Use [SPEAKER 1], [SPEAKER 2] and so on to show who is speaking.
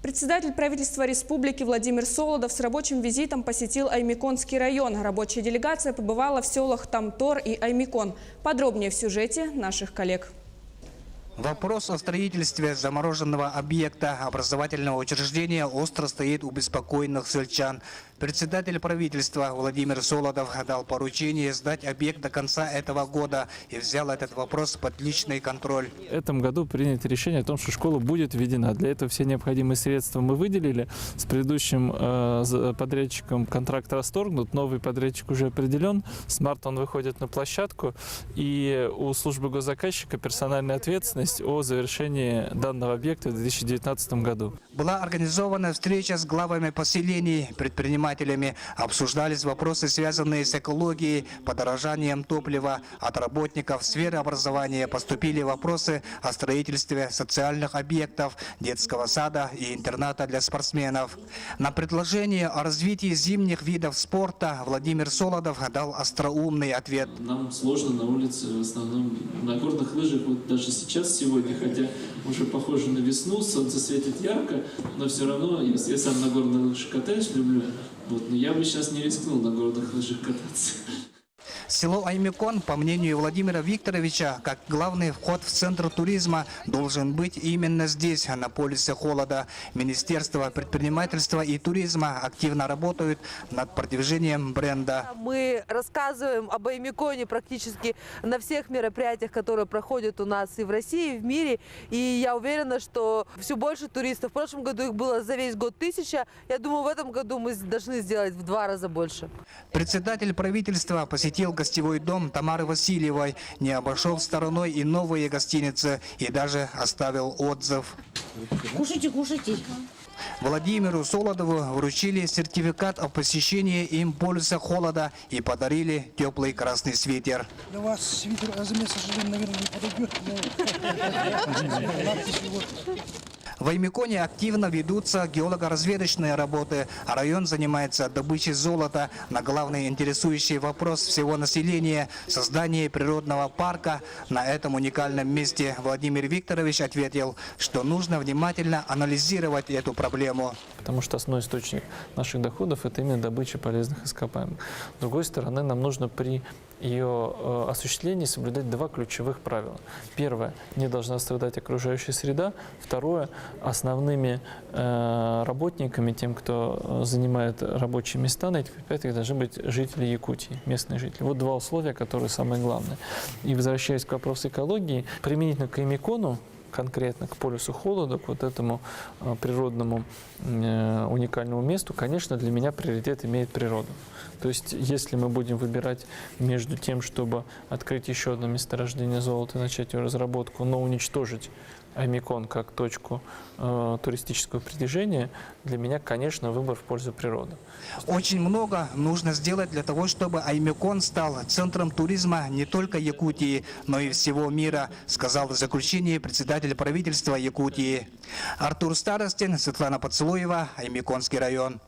[SPEAKER 1] Председатель правительства республики Владимир Солодов с рабочим визитом посетил Аймиконский район. Рабочая делегация побывала в селах Тамтор и Аймикон. Подробнее в сюжете наших коллег.
[SPEAKER 2] Вопрос о строительстве замороженного объекта образовательного учреждения остро стоит у беспокойных сельчан. Председатель правительства Владимир Солодов дал поручение сдать объект до конца этого года и взял этот вопрос под личный контроль.
[SPEAKER 3] В этом году принято решение о том, что школа будет введена. Для этого все необходимые средства мы выделили. С предыдущим подрядчиком контракт расторгнут, новый подрядчик уже определен. С марта он выходит на площадку, и у службы госзаказчика персональная ответственность о завершении данного объекта в 2019 году.
[SPEAKER 2] Была организована встреча с главами поселений, предпринимателями. Обсуждались вопросы, связанные с экологией, подорожанием топлива. От работников сферы образования поступили вопросы о строительстве социальных объектов, детского сада и интерната для спортсменов. На предложение о развитии зимних видов спорта Владимир Солодов дал остроумный ответ.
[SPEAKER 4] Нам сложно на улице, в основном на горных лыжах, вот даже сейчас, сегодня, хотя уже похоже на весну, солнце светит ярко, но все равно, я сам на горных лыжах катаюсь, люблю, вот, но я бы сейчас не рискнул на горных лыжах кататься.
[SPEAKER 2] Село Аймикон, по мнению Владимира Викторовича, как главный вход в центр туризма, должен быть именно здесь, на полюсе холода. Министерство предпринимательства и туризма активно работают над продвижением бренда.
[SPEAKER 5] Мы рассказываем об Аймиконе практически на всех мероприятиях, которые проходят у нас и в России, и в мире. И я уверена, что все больше туристов. В прошлом году их было за весь год 1000. Я думаю, в этом году мы должны сделать в 2 раза больше.
[SPEAKER 2] Председатель правительства посетил гостевой дом Тамары Васильевой, не обошел стороной и новые гостиницы, и даже оставил отзыв.
[SPEAKER 6] Кушайте, кушайте.
[SPEAKER 2] Владимиру Солодову вручили сертификат о посещении им полюса холода и подарили теплый красный свитер.
[SPEAKER 7] Для вас свитер, к сожалению, наверное, не подойдет.
[SPEAKER 2] В Аймиконе активно ведутся геолого-разведочные работы, а район занимается добычей золота. На главный интересующий вопрос всего населения – создание природного парка. На этом уникальном месте Владимир Викторович ответил, что нужно внимательно анализировать эту проблему.
[SPEAKER 3] Потому что основной источник наших доходов – это именно добыча полезных ископаемых. С другой стороны, нам нужно при ее осуществлении соблюдать 2 ключевых правила. Первое – не должна страдать окружающая среда. Второе – основными работниками, тем, кто занимает рабочие места на этих предприятиях, должны быть жители Якутии, местные жители. Вот 2 условия, которые самые главные. И возвращаясь к вопросу экологии, применительно к Аймикону, конкретно к полюсу холода, к вот этому природному уникальному месту, конечно, для меня приоритет имеет природа. То есть, если мы будем выбирать между тем, чтобы открыть еще одно месторождение золота и начать ее разработку, но уничтожить Аймикон как точку туристического притяжения, для меня, конечно, выбор в пользу природы.
[SPEAKER 2] Очень много нужно сделать для того, чтобы Аймикон стал центром туризма не только Якутии, но и всего мира, сказал в заключении председатель правительства Якутии. Артур Старостин, Светлана Поцелуева, Аймиконский район.